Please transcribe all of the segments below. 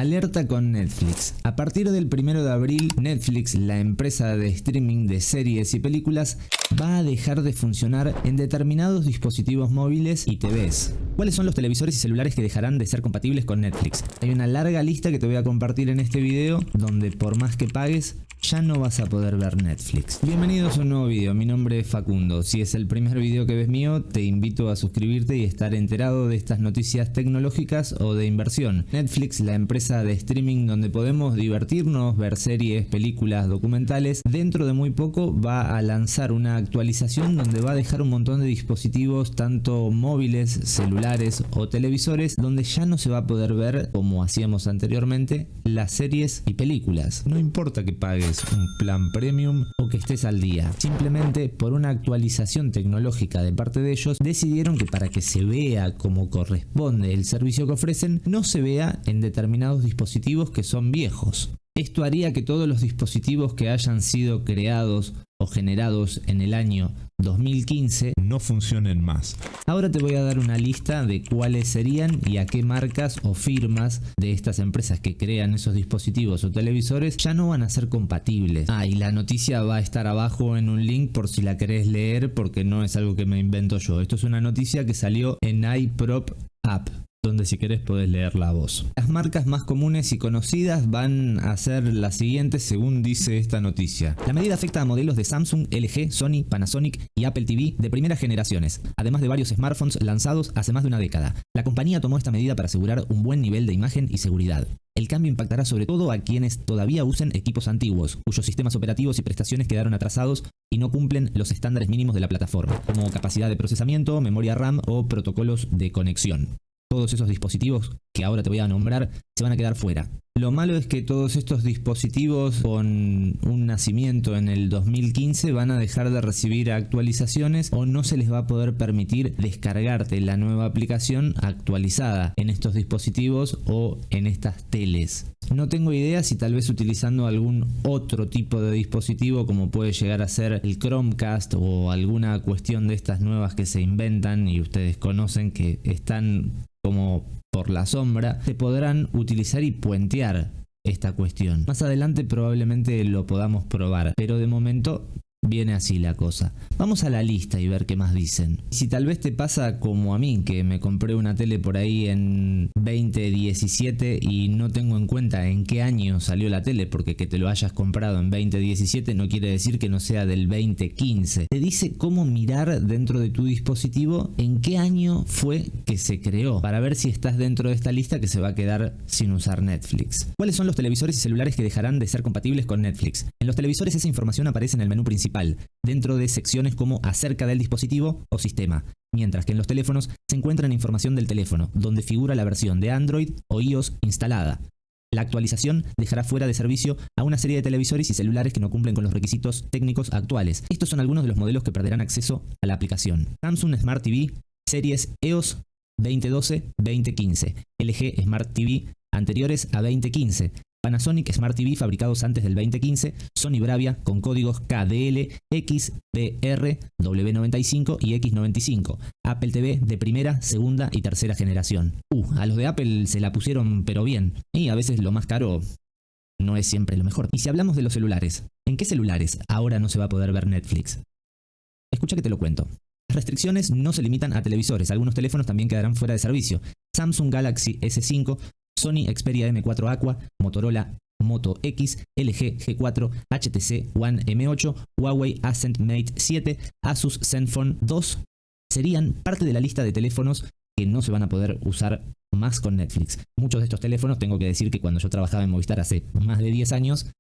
Alerta con Netflix. A partir del 1 de abril, Netflix, la empresa de streaming de series y películas, va a dejar de funcionar en determinados dispositivos móviles y TVs. ¿Cuáles son los televisores y celulares que dejarán de ser compatibles con Netflix? Hay una larga lista que te voy a compartir en este video, donde por más que pagues, ya no vas a poder ver Netflix. Bienvenidos a un nuevo video, mi nombre es Facundo. Si es el primer video que ves mío, te invito a suscribirte y estar enterado de estas noticias tecnológicas o de inversión. Netflix, la empresa de streaming donde podemos divertirnos, ver series, películas, documentales, dentro de muy poco va a lanzar una actualización donde va a dejar un montón de dispositivos, tanto móviles, celulares o televisores, donde ya no se va a poder ver, como hacíamos anteriormente, las series y películas. No importa que pagues un plan premium o que estés al día, simplemente por una actualización tecnológica de parte de ellos decidieron que para que se vea como corresponde el servicio que ofrecen, no se vea en determinados dispositivos que son viejos. Esto haría que todos los dispositivos que hayan sido creados o generados en el año 2015 no funcionen más. Ahora te voy a dar una lista de cuáles serían y a qué marcas o firmas de estas empresas que crean esos dispositivos o televisores ya no van a ser compatibles. Y la noticia va a estar abajo en un link por si la querés leer, porque no es algo que me invento yo. Esto es una noticia que salió en iProp App, donde si querés podés leerla a vos. Las marcas más comunes y conocidas van a ser las siguientes según dice esta noticia. La medida afecta a modelos de Samsung, LG, Sony, Panasonic y Apple TV de primeras generaciones, además de varios smartphones lanzados hace más de una década. La compañía tomó esta medida para asegurar un buen nivel de imagen y seguridad. El cambio impactará sobre todo a quienes todavía usen equipos antiguos, cuyos sistemas operativos y prestaciones quedaron atrasados y no cumplen los estándares mínimos de la plataforma, como capacidad de procesamiento, memoria RAM o protocolos de conexión. Todos esos dispositivos que ahora te voy a nombrar se van a quedar fuera. Lo malo es que todos estos dispositivos con un nacimiento en el 2015 van a dejar de recibir actualizaciones o no se les va a poder permitir descargarte la nueva aplicación actualizada en estos dispositivos o en estas teles. No tengo idea si tal vez utilizando algún otro tipo de dispositivo como puede llegar a ser el Chromecast o alguna cuestión de estas nuevas que se inventan y ustedes conocen que están como por la sombra, se podrán utilizar y puentear esta cuestión. Más adelante probablemente lo podamos probar, pero de momento viene así la cosa. Vamos a la lista y ver qué más dicen. Si tal vez te pasa como a mí, que me compré una tele por ahí en 2017 y no tengo en cuenta en qué año salió la tele, porque que te lo hayas comprado en 2017 no quiere decir que no sea del 2015. Te dice cómo mirar dentro de tu dispositivo en qué año fue que se creó, para ver si estás dentro de esta lista que se va a quedar sin usar Netflix. ¿Cuáles son los televisores y celulares que dejarán de ser compatibles con Netflix? En los televisores esa información aparece en el menú principal, dentro de secciones como acerca del dispositivo o sistema, mientras que en los teléfonos se encuentra información del teléfono, donde figura la versión de Android o iOS instalada. La actualización dejará fuera de servicio a una serie de televisores y celulares que no cumplen con los requisitos técnicos actuales. Estos son algunos de los modelos que perderán acceso a la aplicación: Samsung Smart TV, series EOS 2012-2015, LG Smart TV anteriores a 2015, Panasonic Smart TV fabricados antes del 2015, Sony Bravia con códigos KDL, XDR, W95 y X95, Apple TV de primera, segunda y tercera generación. A los de Apple se la pusieron pero bien, y a veces lo más caro no es siempre lo mejor. Y si hablamos de los celulares, ¿en qué celulares ahora no se va a poder ver Netflix? Escucha que te lo cuento. Las restricciones no se limitan a televisores, algunos teléfonos también quedarán fuera de servicio. Samsung Galaxy S5, Sony Xperia M4 Aqua, Motorola Moto X, LG G4, HTC One M8, Huawei Ascend Mate 7, Asus Zenfone 2 serían parte de la lista de teléfonos que no se van a poder usar más con Netflix. Muchos de estos teléfonos, tengo que decir que cuando yo trabajaba en Movistar hace más de 10 años,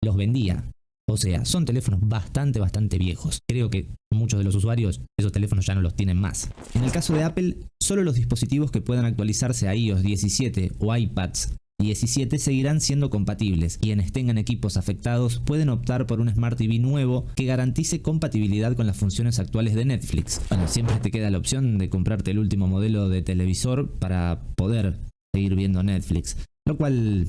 los vendía. O sea, son teléfonos bastante viejos. Creo que muchos de los usuarios esos teléfonos ya no los tienen más. En el caso de Apple, solo los dispositivos que puedan actualizarse a iOS 17 o iPads 17 seguirán siendo compatibles. Quienes tengan equipos afectados pueden optar por un Smart TV nuevo que garantice compatibilidad con las funciones actuales de Netflix. Bueno, siempre te queda la opción de comprarte el último modelo de televisor para poder seguir viendo Netflix, lo cual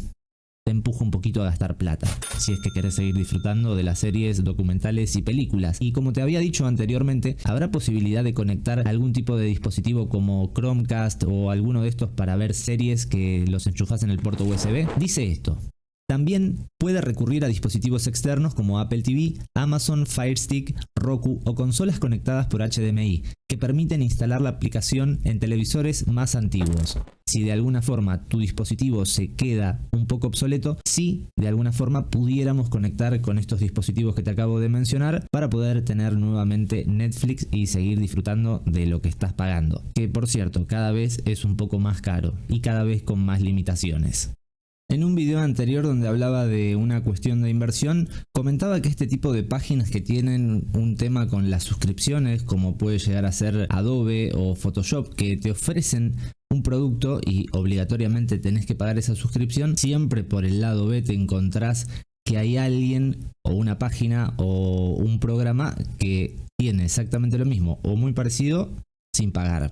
te empuja un poquito a gastar plata, si es que querés seguir disfrutando de las series, documentales y películas. Y como te había dicho anteriormente, habrá posibilidad de conectar algún tipo de dispositivo como Chromecast o alguno de estos para ver series que los enchufas en el puerto USB. Dice esto: también puede recurrir a dispositivos externos como Apple TV, Amazon Fire Stick, Roku o consolas conectadas por HDMI, que permiten instalar la aplicación en televisores más antiguos. Si de alguna forma tu dispositivo se queda un poco obsoleto, sí, de alguna forma pudiéramos conectar con estos dispositivos que te acabo de mencionar para poder tener nuevamente Netflix y seguir disfrutando de lo que estás pagando. Que por cierto, cada vez es un poco más caro y cada vez con más limitaciones. En un video anterior donde hablaba de una cuestión de inversión, comentaba que este tipo de páginas que tienen un tema con las suscripciones, como puede llegar a ser Adobe o Photoshop, que te ofrecen un producto y obligatoriamente tenés que pagar esa suscripción, siempre por el lado B te encontrás que hay alguien o una página o un programa que tiene exactamente lo mismo o muy parecido sin pagar.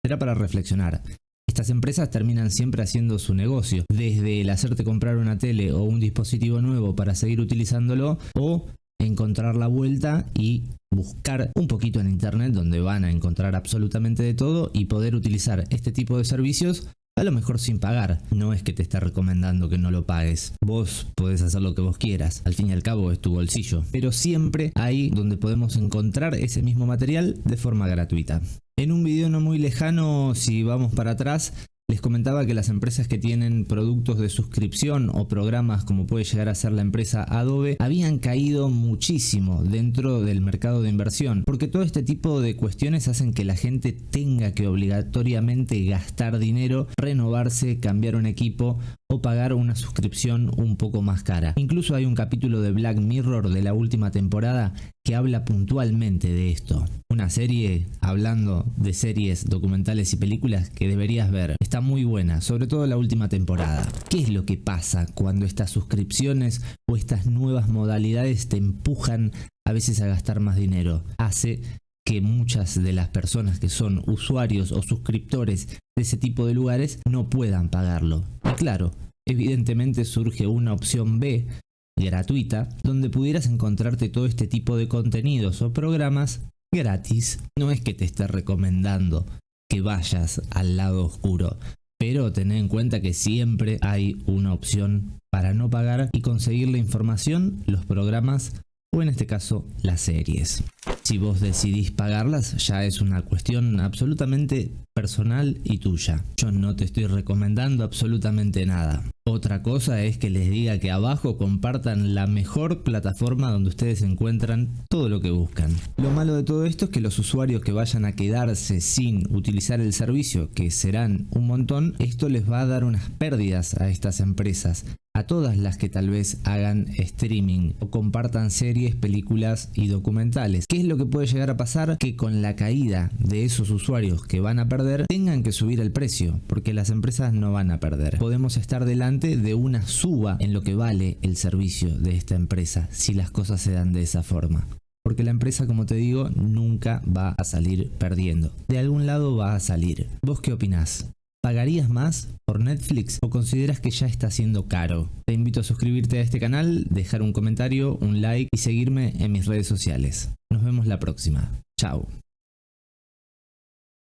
Será para reflexionar. Estas empresas terminan siempre haciendo su negocio, desde el hacerte comprar una tele o un dispositivo nuevo para seguir utilizándolo, o encontrar la vuelta y buscar un poquito en internet, donde van a encontrar absolutamente de todo y poder utilizar este tipo de servicios a lo mejor sin pagar. No es que te esté recomendando que no lo pagues, vos podés hacer lo que vos quieras, al fin y al cabo es tu bolsillo, pero siempre hay donde podemos encontrar ese mismo material de forma gratuita. En un video no muy lejano, si vamos para atrás, les comentaba que las empresas que tienen productos de suscripción o programas como puede llegar a ser la empresa Adobe habían caído muchísimo dentro del mercado de inversión, porque todo este tipo de cuestiones hacen que la gente tenga que obligatoriamente gastar dinero, renovarse, cambiar un equipo o pagar una suscripción un poco más cara. Incluso hay un capítulo de Black Mirror de la última temporada que habla puntualmente de esto. Una serie hablando de series, documentales y películas que deberías ver. Está muy buena, sobre todo la última temporada. ¿Qué es lo que pasa cuando estas suscripciones o estas nuevas modalidades te empujan a veces a gastar más dinero? Hace que muchas de las personas que son usuarios o suscriptores de ese tipo de lugares no puedan pagarlo. Y claro, evidentemente surge una opción B gratuita donde pudieras encontrarte todo este tipo de contenidos o programas gratis. No es que te esté recomendando que vayas al lado oscuro, pero ten en cuenta que siempre hay una opción para no pagar y conseguir la información, los programas o en este caso las series. Si vos decidís pagarlas, ya es una cuestión absolutamente personal y tuya. Yo no te estoy recomendando absolutamente nada. Otra cosa es que les diga que abajo compartan la mejor plataforma donde ustedes encuentran todo lo que buscan. Lo malo de todo esto es que los usuarios que vayan a quedarse sin utilizar el servicio, que serán un montón, esto les va a dar unas pérdidas a estas empresas, a todas las que tal vez hagan streaming o compartan series, películas y documentales. ¿Qué es lo que puede llegar a pasar? Que con la caída de esos usuarios que van a perder, tengan que subir el precio, porque las empresas no van a perder. Podemos estar delante de una suba en lo que vale el servicio de esta empresa si las cosas se dan de esa forma. Porque la empresa, como te digo, nunca va a salir perdiendo. De algún lado va a salir. ¿Vos qué opinás? ¿Pagarías más por Netflix o consideras que ya está siendo caro? Te invito a suscribirte a este canal, dejar un comentario, un like y seguirme en mis redes sociales. Nos vemos la próxima. Chao.